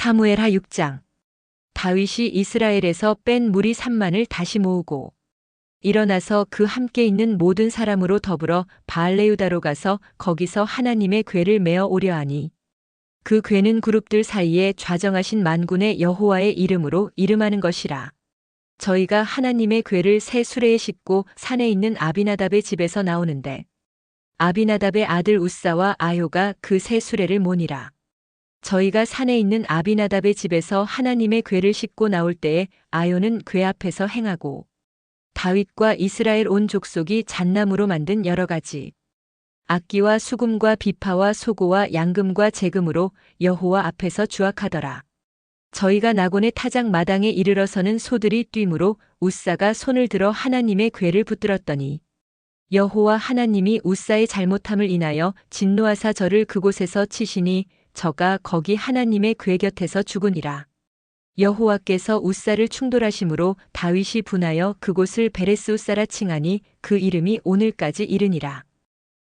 사무엘하 6장. 다윗이 이스라엘에서 뺀 무리 3만을 다시 모으고 일어나서 그 함께 있는 모든 사람으로 더불어 바알레유다로 가서 거기서 하나님의 궤를 메어 오려 하니 그 궤는 그룹들 사이에 좌정하신 만군의 여호와의 이름으로 이름하는 것이라. 저희가 하나님의 궤를 새 수레에 싣고 산에 있는 아비나답의 집에서 나오는데 아비나답의 아들 우사와 아효가 그 새 수레를 모니라. 저희가 산에 있는 아비나답의 집에서 하나님의 궤를 싣고 나올 때에 아효는 궤 앞에서 행하고 다윗과 이스라엘 온 족속이 잣나무로 만든 여러 가지 악기와 수금과 비파와 소고와 양금과 재금으로 여호와 앞에서 주악하더라. 저희가 나곤의 타작 마당에 이르러서는 소들이 뛰므로 우사가 손을 들어 하나님의 궤를 붙들었더니 여호와 하나님이 우사의 잘못함을 인하여 진노하사 저를 그곳에서 치시니 저가 거기 하나님의 궤 곁에서 죽으니라. 여호와께서 우사를 충돌하심으로 다윗이 분하여 그곳을 베레스 우사라 칭하니 그 이름이 오늘까지 이르니라.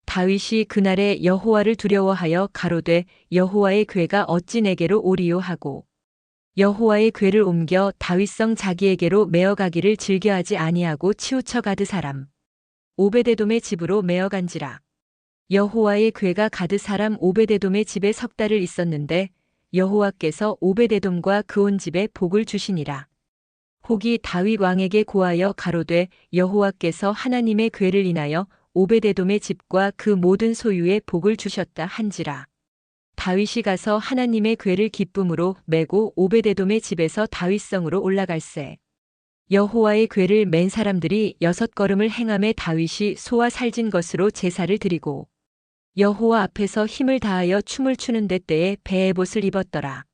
다윗이 그날에 여호와를 두려워하여 가로되 여호와의 궤가 어찌 내게로 오리요 하고 여호와의 궤를 옮겨 다윗성 자기에게로 메어가기를 즐겨하지 아니하고 치우쳐 가드 사람 오베데돔의 집으로 메어간지라. 여호와의 궤가 가드 사람 오베데돔의 집에 석 달을 있었는데 여호와께서 오베데돔과 그 온 집에 복을 주시니라. 혹이 다윗 왕에게 고하여 가로되 여호와께서 하나님의 궤를 인하여 오베데돔의 집과 그 모든 소유에 복을 주셨다 한지라. 다윗이 가서 하나님의 궤를 기쁨으로 메고 오베데돔의 집에서 다윗성으로 올라갈새. 여호와의 궤를 맨 사람들이 6걸음을 행함에 다윗이 소와 살진 것으로 제사를 드리고 여호와 앞에서 힘을 다하여 춤을 추는 때에 베에봇을 입었더라.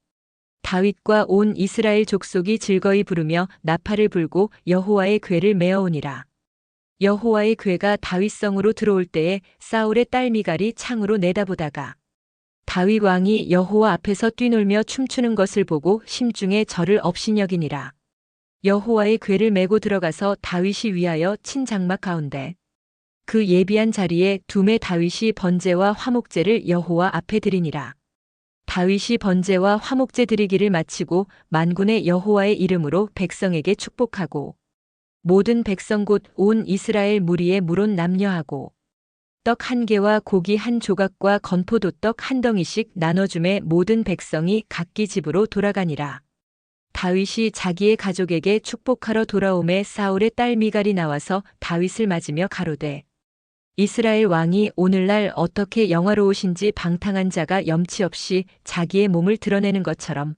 다윗과 온 이스라엘 족속이 즐거이 부르며 나팔을 불고 여호와의 궤를 메어오니라. 여호와의 궤가 다윗성으로 들어올 때에 사울의 딸 미갈이 창으로 내다보다가 다윗 왕이 여호와 앞에서 뛰놀며 춤추는 것을 보고 심중에 저를 업신여기니라. 여호와의 궤를 메고 들어가서 다윗이 위하여 친 장막 가운데 그 예비한 자리에 두매 다윗이 번제와 화목제를 여호와 앞에 드리니라. 다윗이 번제와 화목제 드리기를 마치고 만군의 여호와의 이름으로 백성에게 축복하고 모든 백성 곧 온 이스라엘 무리에 물온 남녀하고 떡 1개와 고기 1조각과 건포도떡 1덩이씩 나눠주매 모든 백성이 각기 집으로 돌아가니라. 다윗이 자기의 가족에게 축복하러 돌아오매 사울의 딸 미갈이 나와서 다윗을 맞으며 가로되 이스라엘 왕이 오늘날 어떻게 영화로우신지 방탕한 자가 염치 없이 자기의 몸을 드러내는 것처럼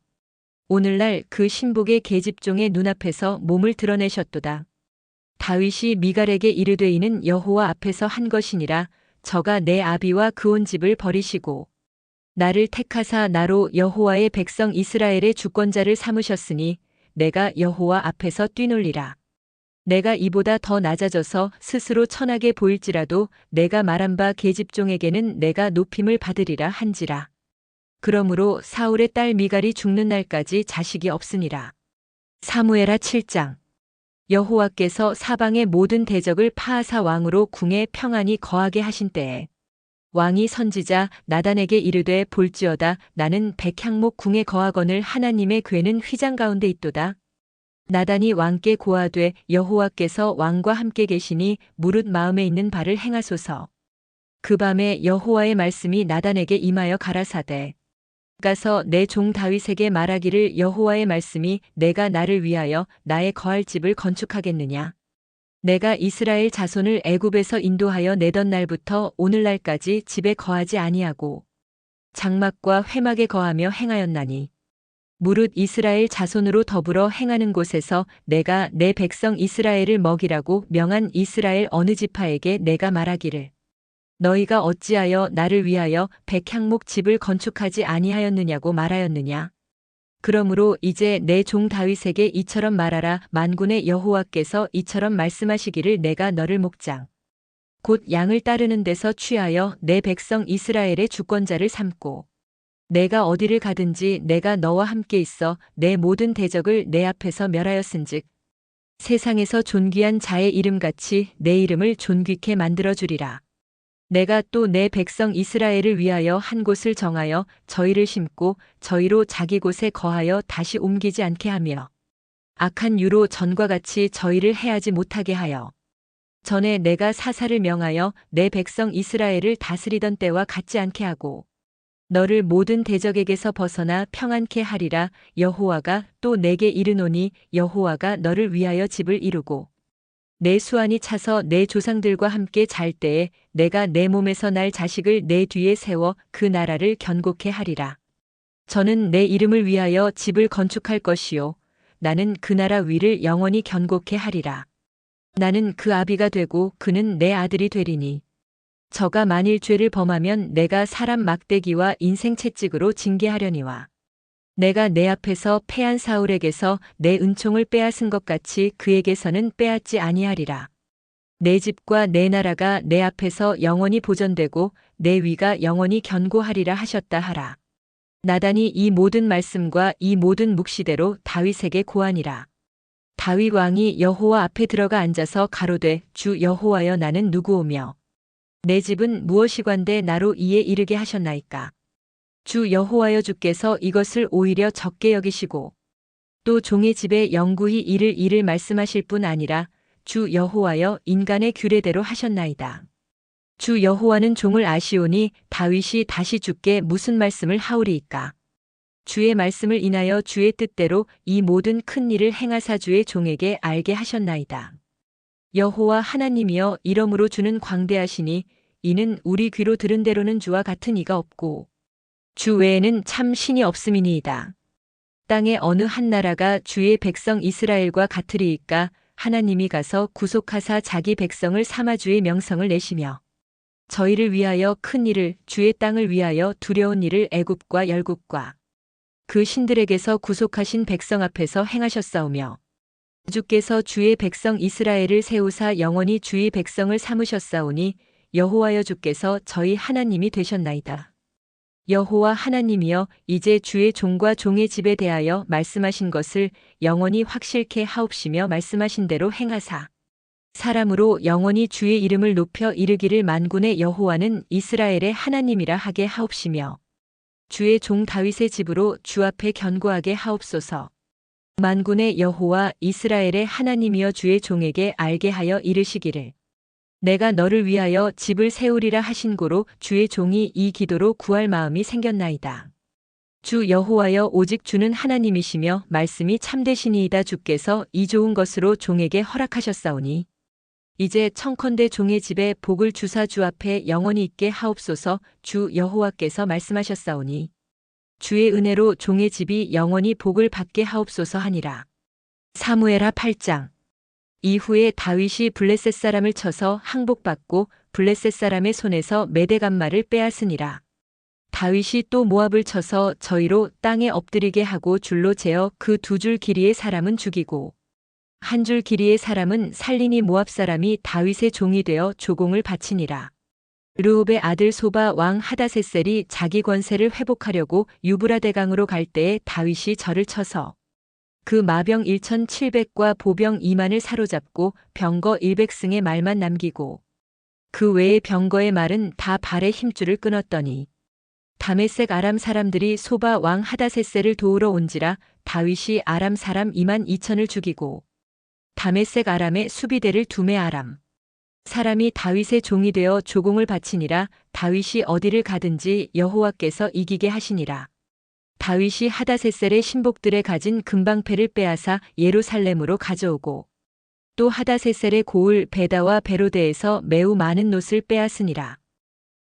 오늘날 그 신복의 계집종의 눈앞에서 몸을 드러내셨도다. 다윗이 미갈에게 이르되 이는 여호와 앞에서 한 것이니라. 저가 내 아비와 그 온 집을 버리시고 나를 택하사 나로 여호와의 백성 이스라엘의 주권자를 삼으셨으니 내가 여호와 앞에서 뛰놀리라. 내가 이보다 더 낮아져서 스스로 천하게 보일지라도 내가 말한 바 계집종에게는 내가 높임을 받으리라 한지라. 그러므로 사울의 딸 미갈이 죽는 날까지 자식이 없으니라. 사무엘하 7장. 여호와께서 사방의 모든 대적을 파하사 왕으로 궁에 평안히 거하게 하신 때에 왕이 선지자 나단에게 이르되 볼지어다 나는 백향목 궁에 거하거늘 하나님의 궤는 휘장 가운데 있도다. 나단이 왕께 고하되 여호와께서 왕과 함께 계시니 무릇 마음에 있는 바를 행하소서. 그 밤에 여호와의 말씀이 나단에게 임하여 가라사대 가서 내 종 다윗에게 말하기를 여호와의 말씀이 내가 나를 위하여 나의 거할 집을 건축하겠느냐. 내가 이스라엘 자손을 애굽에서 인도하여 내던 날부터 오늘날까지 집에 거하지 아니하고 장막과 회막에 거하며 행하였나니 무릇 이스라엘 자손으로 더불어 행하는 곳에서 내가 내 백성 이스라엘을 먹이라고 명한 이스라엘 어느 지파에게 내가 말하기를 너희가 어찌하여 나를 위하여 백향목 집을 건축하지 아니하였느냐고 말하였느냐. 그러므로 이제 내 종 다윗에게 이처럼 말하라. 만군의 여호와께서 이처럼 말씀하시기를 내가 너를 목장 곧 양을 따르는 데서 취하여 내 백성 이스라엘의 주권자를 삼고 내가 어디를 가든지 내가 너와 함께 있어 내 모든 대적을 내 앞에서 멸하였은즉 세상에서 존귀한 자의 이름같이 내 이름을 존귀케 만들어 주리라. 내가 또 내 백성 이스라엘을 위하여 한 곳을 정하여 저희를 심고 저희로 자기 곳에 거하여 다시 옮기지 않게 하며 악한 유로 전과 같이 저희를 해하지 못하게 하여 전에 내가 사사를 명하여 내 백성 이스라엘을 다스리던 때와 같지 않게 하고 너를 모든 대적에게서 벗어나 평안케 하리라. 여호와가 또 내게 이르노니 여호와가 너를 위하여 집을 이루고 내 수완이 차서 내 조상들과 함께 잘 때에 내가 내 몸에서 날 자식을 내 뒤에 세워 그 나라를 견고케 하리라. 저는 내 이름을 위하여 집을 건축할 것이요 나는 그 나라 위를 영원히 견고케 하리라. 나는 그 아비가 되고 그는 내 아들이 되리니 저가 만일 죄를 범하면 내가 사람 막대기와 인생 채찍으로 징계하려니와 내가 내 앞에서 패한 사울에게서 내 은총을 빼앗은 것 같이 그에게서는 빼앗지 아니하리라. 내 집과 내 나라가 내 앞에서 영원히 보존되고 내 위가 영원히 견고하리라 하셨다 하라. 나단이 이 모든 말씀과 이 모든 묵시대로 다윗에게 고하니라. 다윗 왕이 여호와 앞에 들어가 앉아서 가로되 주 여호와여 나는 누구오며 내 집은 무엇이관대 나로 이에 이르게 하셨나이까. 주 여호와여 주께서 이것을 오히려 적게 여기시고 또 종의 집에 영구히 이를 말씀하실 뿐 아니라 주 여호와여 인간의 규례대로 하셨나이다. 주 여호와는 종을 아시오니 다윗이 다시 주께 무슨 말씀을 하오리이까. 주의 말씀을 인하여 주의 뜻대로 이 모든 큰 일을 행하사 주의 종에게 알게 하셨나이다. 여호와 하나님이여 이러므로 주는 광대하시니 이는 우리 귀로 들은 대로는 주와 같은 이가 없고 주 외에는 참 신이 없음이니이다. 땅의 어느 한 나라가 주의 백성 이스라엘과 같으리이까. 하나님이 가서 구속하사 자기 백성을 삼아 주의 명성을 내시며 저희를 위하여 큰 일을 주의 땅을 위하여 두려운 일을 애굽과 열국과 그 신들에게서 구속하신 백성 앞에서 행하셨사오며 주께서 주의 백성 이스라엘을 세우사 영원히 주의 백성을 삼으셨사오니 여호와여 주께서 저희 하나님이 되셨나이다. 여호와 하나님이여 이제 주의 종과 종의 집에 대하여 말씀하신 것을 영원히 확실케 하옵시며 말씀하신 대로 행하사 사람으로 영원히 주의 이름을 높여 이르기를 만군의 여호와는 이스라엘의 하나님이라 하게 하옵시며 주의 종 다윗의 집으로 주 앞에 견고하게 하옵소서. 만군의 여호와 이스라엘의 하나님이여 주의 종에게 알게 하여 이르시기를 내가 너를 위하여 집을 세우리라 하신 고로 주의 종이 이 기도로 구할 마음이 생겼나이다. 주 여호와여 오직 주는 하나님이시며 말씀이 참되시니이다. 주께서 이 좋은 것으로 종에게 허락하셨사오니 이제 청컨대 종의 집에 복을 주사 주 앞에 영원히 있게 하옵소서. 주 여호와께서 말씀하셨사오니 주의 은혜로 종의 집이 영원히 복을 받게 하옵소서 하니라. 사무엘하 8장. 이후에 다윗이 블레셋 사람을 쳐서 항복받고 블레셋 사람의 손에서 메대간말을 빼앗으니라. 다윗이 또 모압을 쳐서 저희로 땅에 엎드리게 하고 줄로 재어 그 두 줄 길이의 사람은 죽이고 한 줄 길이의 사람은 살리니 모압 사람이 다윗의 종이 되어 조공을 바치니라. 르홉의 아들 소바 왕 하다세셀이 자기 권세를 회복하려고 유브라 대강으로 갈 때에 다윗이 저를 쳐서 그 마병 1,700과 보병 2만을 사로잡고 병거 100승의 말만 남기고 그 외의 병거의 말은 다 발의 힘줄을 끊었더니 다메섹 아람 사람들이 소바 왕 하다세셀을 도우러 온지라 다윗이 아람 사람 2만 2천을 죽이고 다메섹 아람의 수비대를 두메 아람 사람이 다윗의 종이 되어 조공을 바치니라. 다윗이 어디를 가든지 여호와께서 이기게 하시니라. 다윗이 하다세셀의 신복들의 가진 금방패를 빼앗아 예루살렘으로 가져오고 또 하다세셀의 고을 베다와 베로데에서 매우 많은 놋을 빼앗으니라.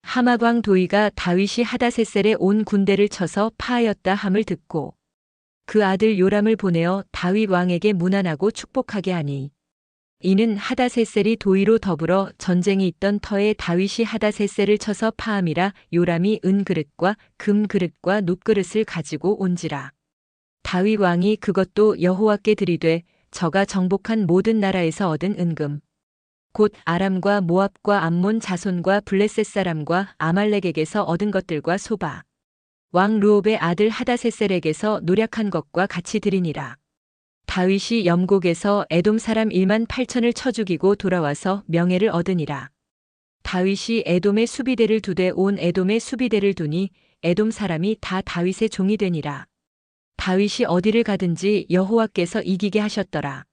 하맛 왕 도이가 다윗이 하다세셀의 온 군대를 쳐서 파하였다 함을 듣고 그 아들 요람을 보내어 다윗 왕에게 문안하고 축복하게 하니 이는 하다세셀이 도이로 더불어 전쟁이 있던 터에 다윗이 하다세셀을 쳐서 파함이라. 요람이 은그릇과 금그릇과 놋그릇을 가지고 온지라. 다윗 왕이 그것도 여호와께 드리되 저가 정복한 모든 나라에서 얻은 은금 곧 아람과 모압과 암몬 자손과 블레셋 사람과 아말렉에게서 얻은 것들과 소바 왕 르홉의 아들 하다세셀에게서 노략한 것과 같이 드리니라. 다윗이 염곡에서 에돔 사람 1만 8천을 쳐 죽이고 돌아와서 명예를 얻으니라. 다윗이 에돔의 수비대를 두되 온 에돔의 수비대를 두니 에돔 사람이 다 다윗의 종이 되니라. 다윗이 어디를 가든지 여호와께서 이기게 하셨더라.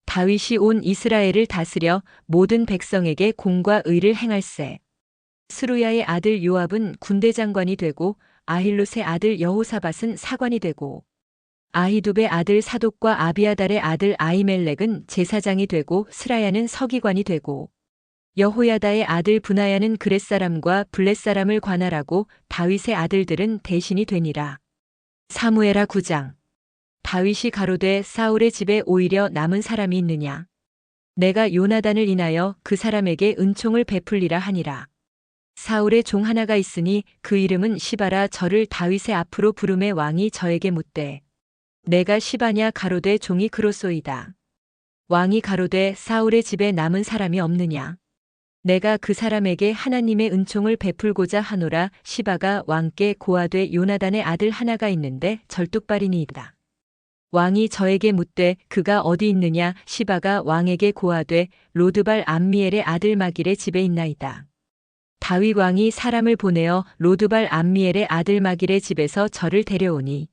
다윗이 온 이스라엘을 다스려 모든 백성에게 공과 의를 행할세. 스루야의 아들 요압은 군대 장관이 되고 아힐롯의 아들 여호사밧은 사관이 되고 아히둡의 아들 사독과 아비아달의 아들 아히멜렉은 제사장이 되고 스라야는 서기관이 되고 여호야다의 아들 브나야는 그렛 사람과 블렛 사람을 관할하고 다윗의 아들들은 대신이 되니라. 사무엘하 9장. 다윗이 가로되 사울의 집에 오히려 남은 사람이 있느냐? 내가 요나단을 인하여 그 사람에게 은총을 베풀리라 하니라. 사울의 종 하나가 있으니 그 이름은 시바라. 저를 다윗의 앞으로 부름에 왕이 저에게 묻되 내가 시바냐? 가로되 종이 그로소이다. 왕이 가로되 사울의 집에 남은 사람이 없느냐? 내가 그 사람에게 하나님의 은총을 베풀고자 하노라. 시바가 왕께 고하되 요나단의 아들 하나가 있는데 절뚝발이니이다. 왕이 저에게 묻되 그가 어디 있느냐? 시바가 왕에게 고하되 로드발 암미엘의 아들 마길의 집에 있나이다. 다윗 왕이 사람을 보내어 로드발 암미엘의 아들 마길의 집에서 저를 데려오니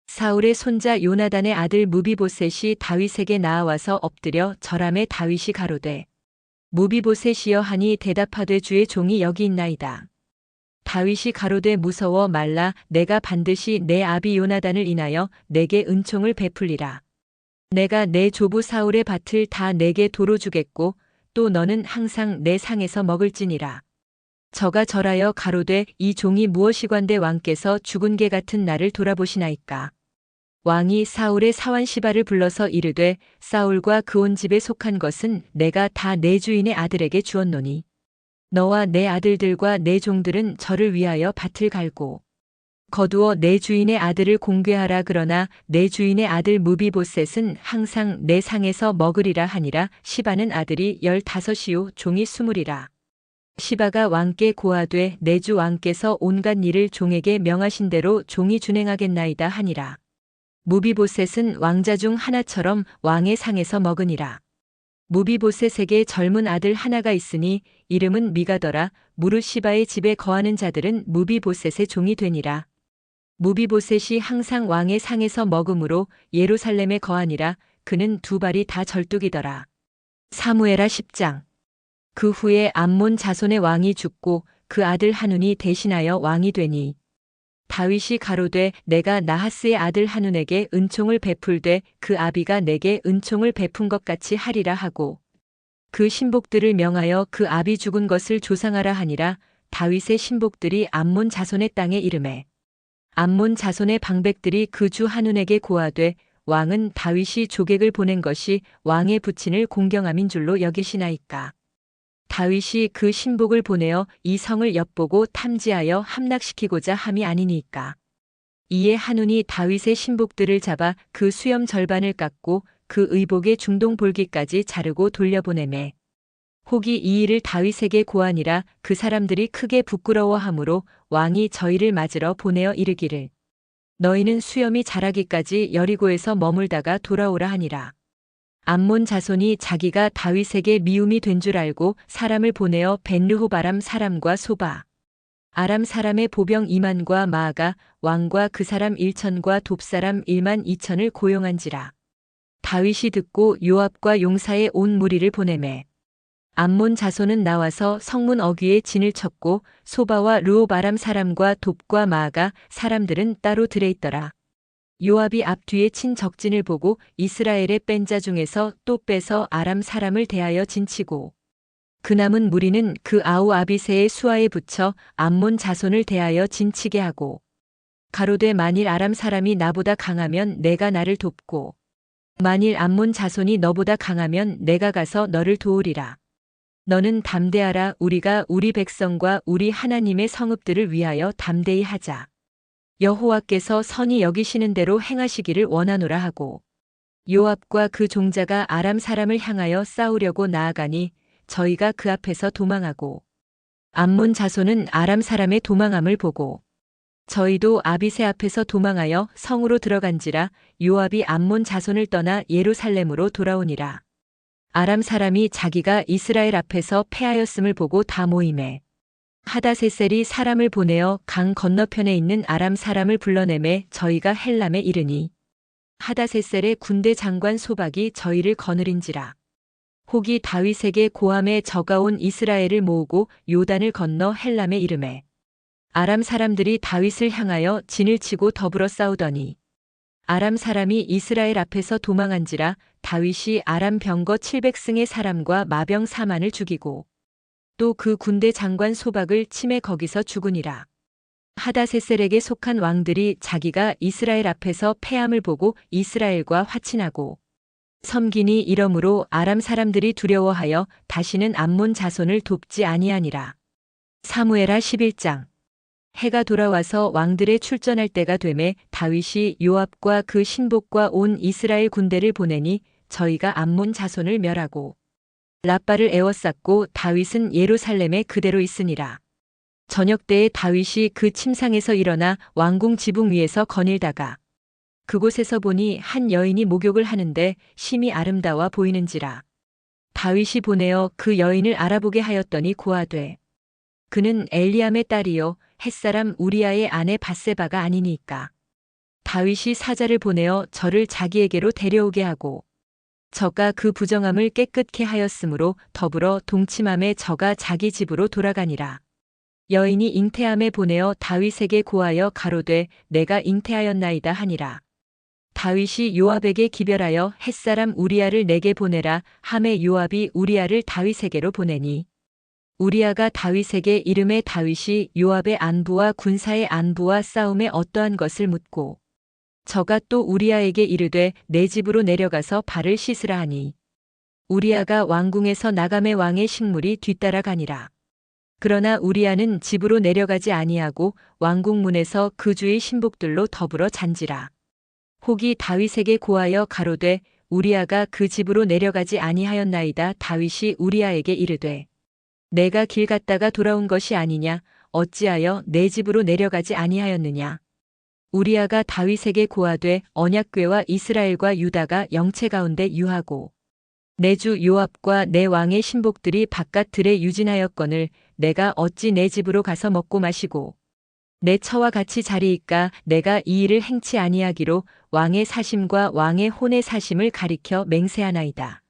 사울의 손자 요나단의 아들 무비보셋이 다윗에게 나아와서 엎드려 절하매 다윗이 가로되 무비보셋이여 하니 대답하되 주의 종이 여기 있나이다. 다윗이 가로되 무서워 말라. 내가 반드시 내 아비 요나단을 인하여 내게 은총을 베풀리라. 내가 내 조부 사울의 밭을 다 내게 도로 주겠고 또 너는 항상 내 상에서 먹을지니라. 저가 절하여 가로되 이 종이 무엇이관대 왕께서 죽은 개 같은 나를 돌아보시나이까. 왕이 사울의 사환 시바를 불러서 이르되 사울과 그 온 집에 속한 것은 내가 다 내 주인의 아들에게 주었노니 너와 내 아들들과 내 종들은 저를 위하여 밭을 갈고 거두어 내 주인의 아들을 공궤하라. 그러나 내 주인의 아들 무비보셋은 항상 내 상에서 먹으리라 하니라. 시바는 아들이 15이요 종이 20이라. 시바가 왕께 고하되 내 주 왕께서 온갖 일을 종에게 명하신 대로 종이 준행하겠나이다 하니라. 무비보셋은 왕자 중 하나처럼 왕의 상에서 먹으니라. 무비보셋에게 젊은 아들 하나가 있으니 이름은 미가더라. 무릇 시바의 집에 거하는 자들은 무비보셋의 종이 되니라. 무비보셋이 항상 왕의 상에서 먹음으로 예루살렘에 거하니라. 그는 두 발이 다 절뚝이더라. 사무엘하 10장. 그 후에 암몬 자손의 왕이 죽고 그 아들 하눈이 대신하여 왕이 되니 다윗이 가로되 내가 나하스의 아들 하눈에게 은총을 베풀되 그 아비가 내게 은총을 베푼 것 같이 하리라 하고 그 신복들을 명하여 그 아비 죽은 것을 조상하라 하니라. 다윗의 신복들이 암몬 자손의 땅에 이르매 암몬 자손의 방백들이 그 주 하눈에게 고하되 왕은 다윗이 조객을 보낸 것이 왕의 부친을 공경함인 줄로 여기시나이까. 다윗이 그 신복을 보내어 이 성을 엿보고 탐지하여 함락시키고자 함이 아니니까. 이에 하눈이 다윗의 신복들을 잡아 그 수염 절반을 깎고 그 의복의 중동 볼기까지 자르고 돌려보내매 혹이 이 일을 다윗에게 고하니라. 그 사람들이 크게 부끄러워하므로 왕이 저희를 맞으러 보내어 이르기를 너희는 수염이 자라기까지 여리고에서 머물다가 돌아오라 하니라. 암몬 자손이 자기가 다윗에게 미움이 된 줄 알고 사람을 보내어 벤르호바람 사람과 소바 아람 사람의 보병 2만과 마아가 왕과 그 사람 1천과 돕사람 1만 2천을 고용한지라. 다윗이 듣고 요압과 용사의 온 무리를 보내매 암몬 자손은 나와서 성문 어귀에 진을 쳤고 소바와 르호바람 사람과 돕과 마아가 사람들은 따로 들에 있더라. 요압이 앞뒤에 친 적진을 보고 이스라엘의 뺀 자 중에서 또 빼서 아람 사람을 대하여 진치고 그 남은 무리는 그 아우 아비새의 수하에 붙여 암몬 자손을 대하여 진치게 하고 가로되 만일 아람 사람이 나보다 강하면 내가 나를 돕고 만일 암몬 자손이 너보다 강하면 내가 가서 너를 도우리라. 너는 담대하라. 우리가 우리 백성과 우리 하나님의 성읍들을 위하여 담대히 하자. 여호와께서 선히 여기시는 대로 행하시기를 원하노라 하고 요압과 그 종자가 아람 사람을 향하여 싸우려고 나아가니 저희가 그 앞에서 도망하고 암몬 자손은 아람 사람의 도망함을 보고 저희도 아비새 앞에서 도망하여 성으로 들어간지라. 요압이 암몬 자손을 떠나 예루살렘으로 돌아오니라. 아람 사람이 자기가 이스라엘 앞에서 패하였음을 보고 다 모이매 하다세셀이 사람을 보내어 강 건너편에 있는 아람 사람을 불러내매 저희가 헬람에 이르니 하다세셀의 군대 장관 소박이 저희를 거느린지라. 혹이 다윗에게 고함에 저가 온 이스라엘을 모으고 요단을 건너 헬람에 이르매 아람 사람들이 다윗을 향하여 진을 치고 더불어 싸우더니 아람 사람이 이스라엘 앞에서 도망한지라. 다윗이 아람 병거 700승의 사람과 마병 4만을 죽이고 또 그 군대 장관 소박을 치매 거기서 죽으니라. 하다세셀에게 속한 왕들이 자기가 이스라엘 앞에서 패함을 보고 이스라엘과 화친하고 섬기니 이러므로 아람 사람들이 두려워하여 다시는 암몬 자손을 돕지 아니하니라. 사무엘하 11장. 해가 돌아와서 왕들의 출전할 때가 되매 다윗이 요압과 그 신복과 온 이스라엘 군대를 보내니 저희가 암몬 자손을 멸하고 라빠를 에워쌌고 다윗은 예루살렘에 그대로 있으니라. 저녁 때에 다윗이 그 침상에서 일어나 왕궁 지붕 위에서 거닐다가 그곳에서 보니 한 여인이 목욕을 하는데 심히 아름다워 보이는지라. 다윗이 보내어 그 여인을 알아보게 하였더니 고하되 그는 엘리암의 딸이요 햇사람 우리아의 아내 밧세바가 아니니까. 다윗이 사자를 보내어 저를 자기에게로 데려오게 하고 저가 그 부정함을 깨끗게 하였으므로 더불어 동침함에 저가 자기 집으로 돌아가니라. 여인이 잉태함에 보내어 다윗에게 고하여 가로되 내가 잉태하였나이다 하니라. 다윗이 요압에게 기별하여 햇사람 우리아를 내게 보내라 하매 요압이 우리아를 다윗에게로 보내니 우리아가 다윗에게 이름에 다윗이 요압의 안부와 군사의 안부와 싸움에 어떠한 것을 묻고 저가 또 우리아에게 이르되 내 집으로 내려가서 발을 씻으라 하니 우리아가 왕궁에서 나가매 왕의 식물이 뒤따라 가니라. 그러나 우리아는 집으로 내려가지 아니하고 왕궁 문에서 그 주의 신복들로 더불어 잔지라. 혹이 다윗에게 고하여 가로되 우리아가 그 집으로 내려가지 아니하였나이다. 다윗이 우리아에게 이르되 내가 길 갔다가 돌아온 것이 아니냐 어찌하여 내 집으로 내려가지 아니하였느냐. 우리아가 다윗에게 고하되 언약궤와 이스라엘과 유다가 영체 가운데 유하고 내 주 요압과 내 왕의 신복들이 바깥 들에 유진하였거늘 내가 어찌 내 집으로 가서 먹고 마시고 내 처와 같이 자리이까. 내가 이 일을 행치 아니하기로 왕의 사심과 왕의 혼의 사심을 가리켜 맹세하나이다.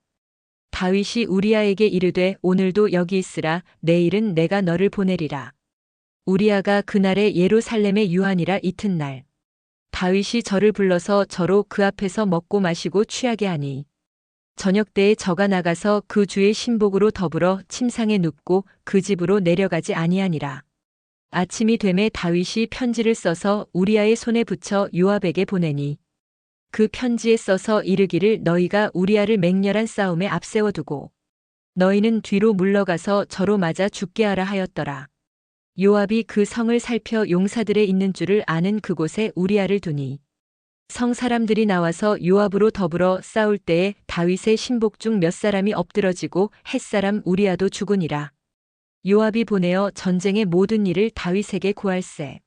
다윗이 우리아에게 이르되 오늘도 여기 있으라. 내일은 내가 너를 보내리라. 우리아가 그날에 예루살렘에 유하니라. 이튿날 다윗이 저를 불러서 저로 그 앞에서 먹고 마시고 취하게 하니 저녁 때에 저가 나가서 그 주의 신복으로 더불어 침상에 눕고 그 집으로 내려가지 아니하니라. 아침이 되매 다윗이 편지를 써서 우리아의 손에 붙여 요압에게 보내니 그 편지에 써서 이르기를 너희가 우리아를 맹렬한 싸움에 앞세워두고 너희는 뒤로 물러가서 저로 맞아 죽게 하라 하였더라. 요압이 그 성을 살펴 용사들의 있는 줄을 아는 그곳에 우리아를 두니 성 사람들이 나와서 요압으로 더불어 싸울 때에 다윗의 신복 중 몇 사람이 엎드러지고 햇사람 우리아도 죽으니라. 요압이 보내어 전쟁의 모든 일을 다윗에게 고할세.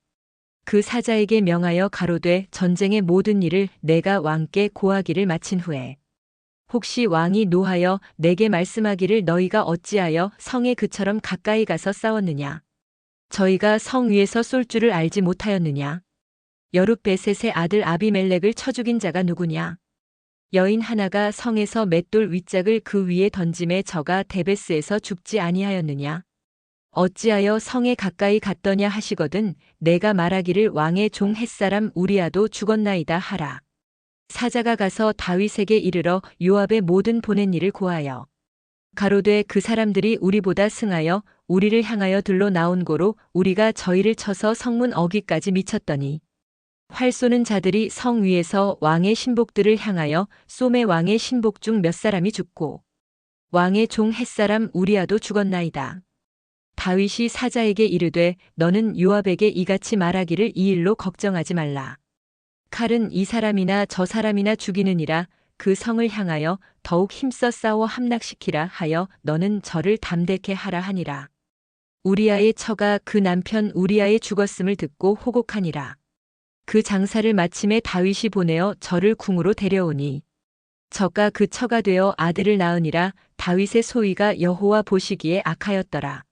그 사자에게 명하여 가로되 전쟁의 모든 일을 내가 왕께 고하기를 마친 후에 혹시 왕이 노하여 내게 말씀하기를 너희가 어찌하여 성에 그처럼 가까이 가서 싸웠느냐. 저희가 성 위에서 쏠 줄을 알지 못하였느냐. 여룻베셋의 아들 아비멜렉을 쳐 죽인 자가 누구냐. 여인 하나가 성에서 맷돌 윗짝을 그 위에 던짐에 저가 데베스에서 죽지 아니하였느냐. 어찌하여 성에 가까이 갔더냐 하시거든 내가 말하기를 왕의 종 햇사람 우리아도 죽었나이다 하라. 사자가 가서 다윗에게 이르러 요압의 모든 보낸 일을 고하여 가로되 그 사람들이 우리보다 승하여 우리를 향하여 들러 나온 고로 우리가 저희를 쳐서 성문 어귀까지 미쳤더니 활 쏘는 자들이 성 위에서 왕의 신복들을 향하여 쏘매 왕의 신복 중 몇 사람이 죽고 왕의 종 햇사람 우리아도 죽었나이다. 다윗이 사자에게 이르되 너는 요압에게 이같이 말하기를 이 일로 걱정하지 말라. 칼은 이 사람이나 저 사람이나 죽이느니라. 그 성을 향하여 더욱 힘써 싸워 함락시키라 하여 너는 저를 담대케 하라 하니라. 우리아의 처가 그 남편 우리아의 죽었음을 듣고 호곡하니라. 그 장사를 마침에 다윗이 보내어 저를 궁으로 데려오니 저가 그 처가 되어 아들을 낳으니라. 다윗의 소위가 여호와 보시기에 악하였더라.